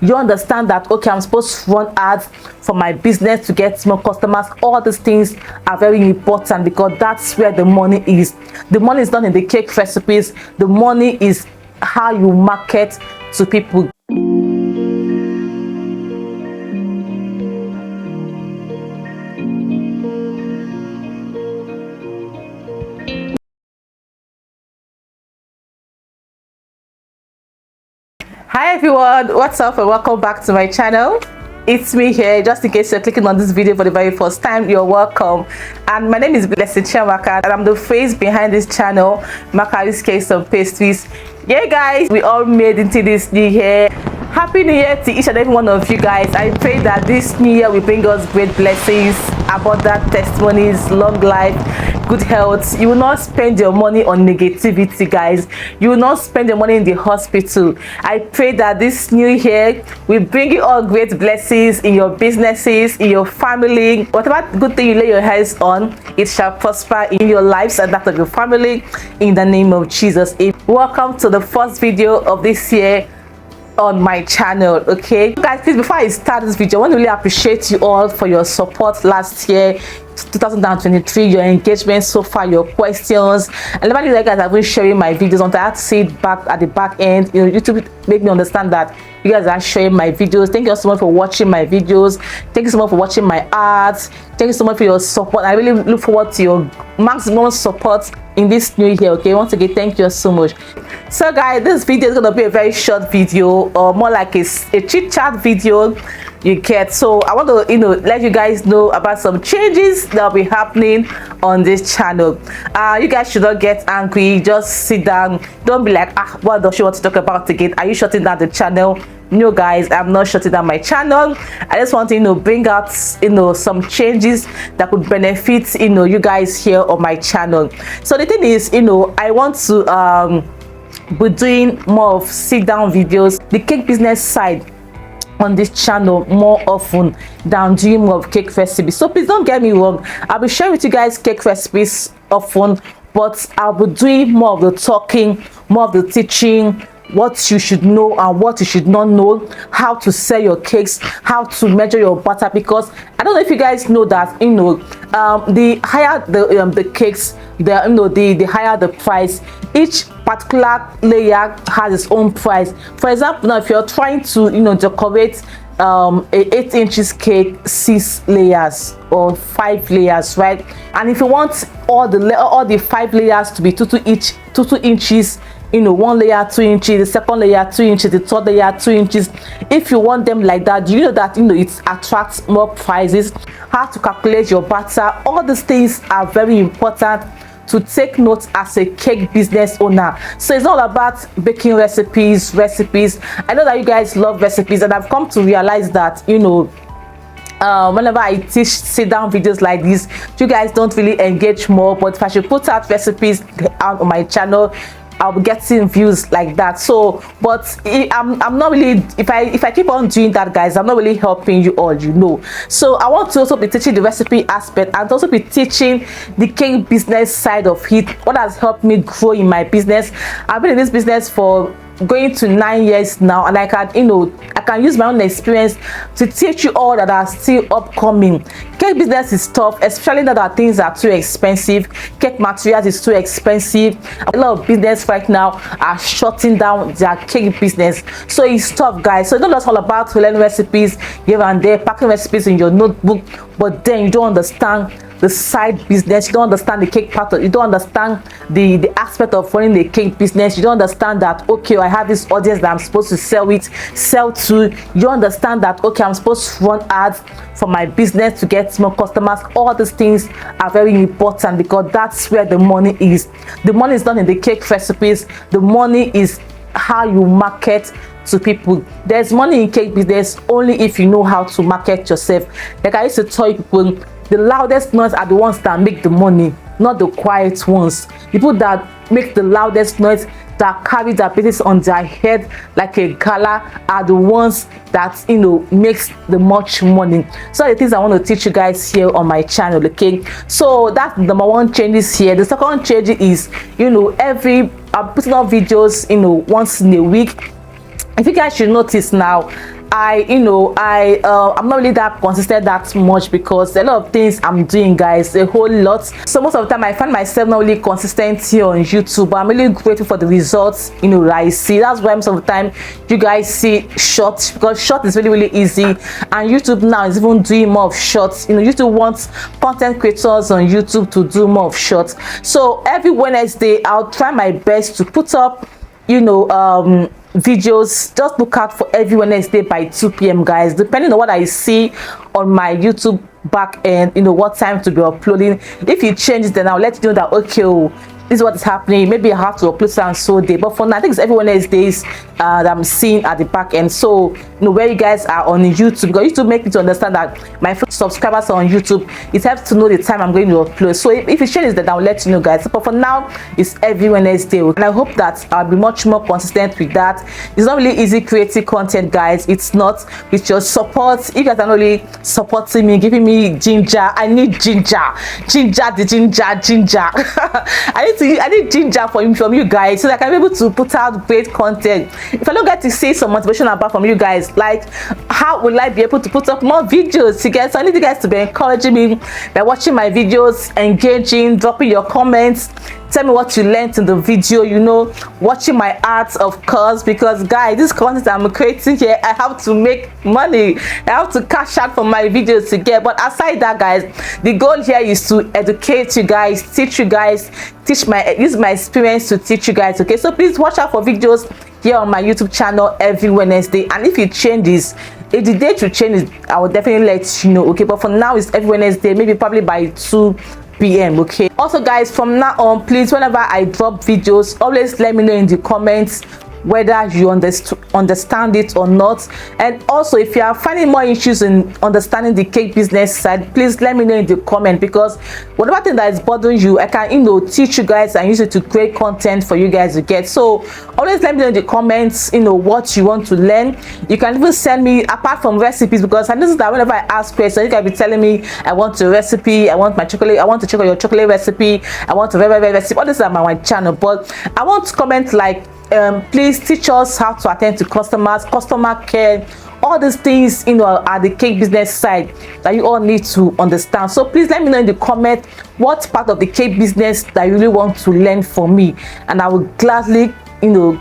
You understand that, okay, I'm supposed to run ads for my business to get more customers. All these things are very important because that's where the money is. The money is not in the cake recipes. The money is how you market to people. Hi everyone, what's up and welcome back to my channel. It's me here. Just in case you're clicking on this video for the very first time, you're welcome. And my name is Blessed Chiamaka and I'm the face behind this channel, Makari's Cakes and Pastries. Yeah guys, we all made into this new year. Happy New Year to each and every one of you guys. I pray that this new year will bring us great blessings, abundant testimonies, long life, good health. You will not spend your money on negativity, guys. You will not spend your money in the hospital. I pray that this new year will bring you all great blessings in your businesses, in your family. Whatever good thing you lay your hands on, it shall prosper in your lives and that of your family, in the name of Jesus. Welcome to the first video of this year on my channel. Okay guys, please, before I start this video, I want to really appreciate you all for your support last year, 2023, your engagement so far, your questions, and never you guys have been sharing my videos. Until I have to see it back at the back end, you know, YouTube make me understand that you guys are sharing my videos. Thank you so much for watching my videos. Thank you so much for watching my ads. Thank you so much for your support. I really look forward to your maximum support in this new year. Okay, once again, thank you so much. So guys, this video is going to be a very short video, or more like a chit chat video you get. So I want to, you know, let you guys know about some changes that will be happening on this channel. You guys should not get angry. Just sit down. Don't be like, what does she want to talk about again? Are you shutting down the channel? No guys, I'm not shutting down my channel. I just want to, you know, bring out, you know, some changes that could benefit, you know, you guys here on my channel. So the thing is, you know, I want to be doing more of sit down videos, the cake business side on this channel more often than doing more of cake recipes. So please don't get me wrong, I'll be sharing with you guys cake recipes often, but I'll be doing more of the talking, more of the teaching, what you should know and what you should not know, how to sell your cakes, how to measure your butter. Because I don't know if you guys know that, you know, the higher the cakes, the higher the price. Each particular layer has its own price. For example, now if you're trying to, you know, decorate a 8 inches cake, 6 layers or 5 layers, right? And if you want all the 5 layers to be 2 inches, you know, 1 layer 2 inches, the second layer 2 inches, the third layer 2 inches. If you want them like that, you know that, you know, it attracts more prices. How to calculate your butter, all these things are very important to take note as a cake business owner. So it's all about baking recipes. I know that you guys love recipes, and I've come to realize that, you know, whenever I teach sit down videos like this, you guys don't really engage more. But if I should put out recipes out on my channel, I'll be getting views like that. So but I'm not really, if I keep on doing that, guys, I'm not really helping you all, you know. So I want to also be teaching the recipe aspect and also be teaching the cake business side of it, what has helped me grow in my business. I've been in this business for going to 9 years now, and I can, you know, I can use my own experience to teach you all that are still upcoming. Cake business is tough, especially now that things are too expensive. Cake materials is too expensive. A lot of business right now are shutting down their cake business, so it's tough, guys. So it's not just all about learning recipes here and there, packing recipes in your notebook, but then you don't understand the side business, you don't understand the cake part of, you don't understand the aspect of running the cake business. You don't understand that, okay, I have this audience that I'm supposed to sell to. You don't understand that, okay, I'm supposed to run ads for my business to get more customers. All these things are very important because that's where the money is. The money is not in the cake recipes. The money is how you market to people. There's money in cake business only if you know how to market yourself. Like I used to tell people, the loudest noise are the ones that make the money, not the quiet ones. People that make the loudest noise, that carry their business on their head like a gala, are the ones that, you know, makes the much money. So the things I want to teach you guys here on my channel. Okay, so that's number one changes here. The second change is, you know, I'm putting out videos, you know, once in a week. if you guys should notice now, I'm not really that consistent that much because a lot of things I'm doing, guys, a whole lot. So most of the time I find myself not really consistent here on YouTube, but I'm really grateful for the results, that I see. That's why most of the time you guys see shorts, because short is really easy, and YouTube now is even doing more of shorts. YouTube wants content creators on YouTube to do more of shorts. So every Wednesday I'll try my best to put up videos. Just look out for every Wednesday by 2 p.m. guys, depending on what I see on my YouTube back end, what time to be uploading. If it changes, then I'll let you know that, okay, this is what is happening. Maybe I have to upload some so day, but for now I think it's every Wednesdays that I'm seeing at the back end. So where you guys are on YouTube, because YouTube make me to understand that my subscribers are on YouTube, it helps to know the time I'm going to upload. So if it changes, then I'll let you know, guys. But for now it's every Wednesday, and I hope that I'll be much more consistent with that. It's not really easy creating content, guys. It's not. With your support, if you guys are not really supporting me, giving me ginger, I need ginger. I need ginger from you guys, so that I can be able to put out great content. If I don't get to see some motivation about from you guys, like how will I be able to put up more videos to get? So I need you guys to be encouraging me by watching my videos, engaging, dropping your comments. Tell me what you learned in the video, watching my ads, of course, because guys, this content I'm creating here, I have to make money. I have to cash out from my videos to get. But aside that, guys, the goal here is to educate you guys, teach you guys, use my experience to teach you guys. Okay, so please watch out for videos here on my YouTube channel every Wednesday, and if it changes, if the date will change, I will definitely let you know. Okay, but for now it's every Wednesday, maybe probably by 2 p.m. okay. Also, guys, from now on, please, whenever I drop videos, always let me know in the comments whether you understand it or not. And also, if you are finding more issues in understanding the cake business side, please let me know in the comment, because whatever thing that is bothering you, I can teach you guys and use it to create content for you guys to get. So always let me know in the comments what you want to learn. You can even send me, apart from recipes, because I notice that whenever I ask questions, you can be telling me, I want a recipe, I want my chocolate, I want to check on your chocolate recipe, I want a very recipe. All this is on my channel, but I want to comment like, please teach us how to attend to customers, customer care, all these things at the cake business side that you all need to understand. So please let me know in the comment what part of the cake business that you really want to learn from me, and I will gladly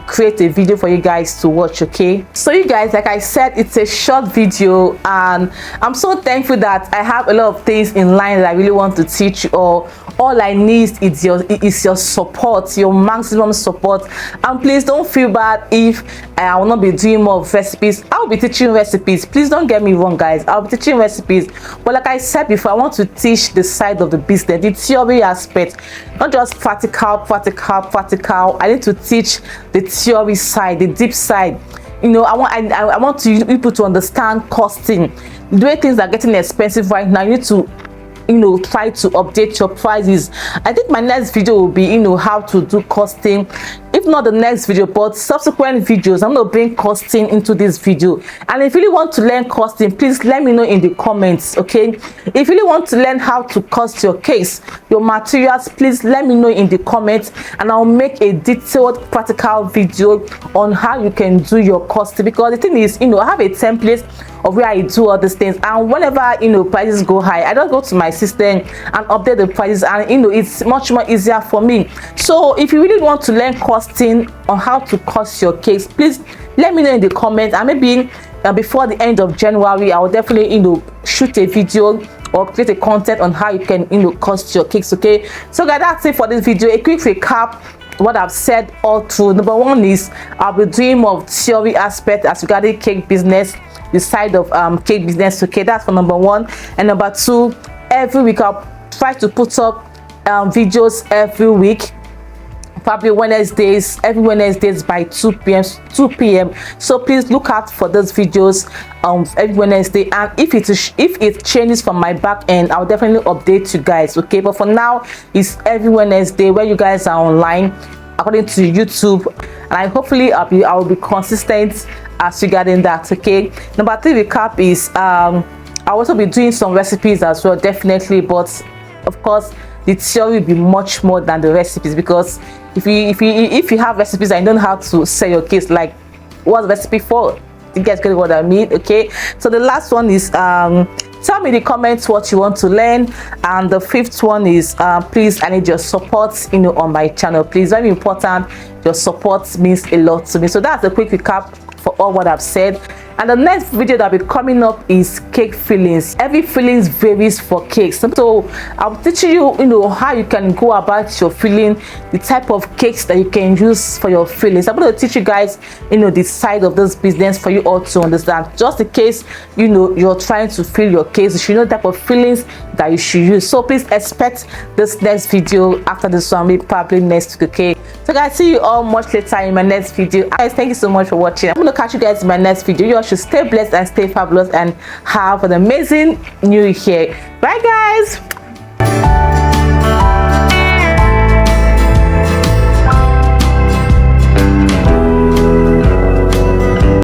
create a video for you guys to watch. Okay, so you guys, like I said, it's a short video, and I'm so thankful that I have a lot of things in line that I really want to teach you all. All I need is your support, your maximum support. And please don't feel bad if I will not be doing more recipes. I will be teaching recipes. Please don't get me wrong, guys. I'll be teaching recipes, but like I said before, I want to teach the side of the business, the theory aspect, not just practical. I need to teach the theory side, the deep side. I want people to understand costing. The way things are getting expensive right now, you need to try to update your prices. I think my next video will be how to do costing. If not the next video, but subsequent videos, I'm gonna bring costing into this video. And if you really want to learn costing, please let me know in the comments. Okay, if you really want to learn how to cost your cakes, your materials, please let me know in the comments, and I'll make a detailed practical video on how you can do your costing. Because the thing is, I have a template of where I do all these things, and whenever prices go high, I just go to my system and update the prices, and it's much more easier for me. So if you really want to learn costing on how to cost your cakes, please let me know in the comments, and maybe before the end of January I will definitely shoot a video or create a content on how you can cost your cakes. Okay, so guys, that's it for this video. A quick recap what I've said all through. Number one is I'll be doing more of theory aspect as regarding cake business, the side of cake business. Okay, that's for number one. And number two, every week I'll try to put up videos every week, probably every Wednesdays by 2 p.m. So please look out for those videos every Wednesday, and if it changes from my back end, I'll definitely update you guys. Okay, but for now it's every Wednesday where you guys are online according to YouTube, and hopefully I will be consistent as regarding that. Okay, number three recap is I'll also be doing some recipes as well, definitely, but of course the theory will be much more than the recipes, because if you have recipes and you don't know how to sell your cakes, like what's the recipe for? You guys get what I mean? Okay, so the last one is tell me in the comments what you want to learn, and the fifth one is please, I need your support, you know, on my channel. Please, very important, your support means a lot to me. So that's a quick recap for all what I've said. And the next video that will be coming up is cake fillings. Every fillings varies for cakes, so I'm teaching you, you know, how you can go about your filling, the type of cakes that you can use for your fillings. I'm going to teach you guys, you know, the side of this business for you all to understand, just in case, you know, you're trying to fill your cakes. You should know the type of fillings that you should use. So please expect this next video after this one, maybe probably next week. Okay, so guys, see you all much later in my next video. Guys, thank you so much for watching. I'm going to catch you guys in my next video. You all should stay blessed and stay fabulous and have an amazing new year. Bye guys.